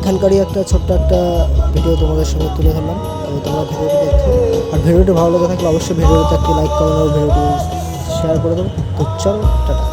এখানকারই একটা ছোট্ট একটা ভিডিও তোমাদের সঙ্গে তুলে ধরলাম। তোমরা ভিডিওটি দেখো, আর ভিডিওটি ভালো লেগে থাকলে অবশ্যই ভিডিওটিতে একটি লাইক কমেন্ট ও ভিডিওটি শেয়ার করে দেবো। তো চলো, টাটা।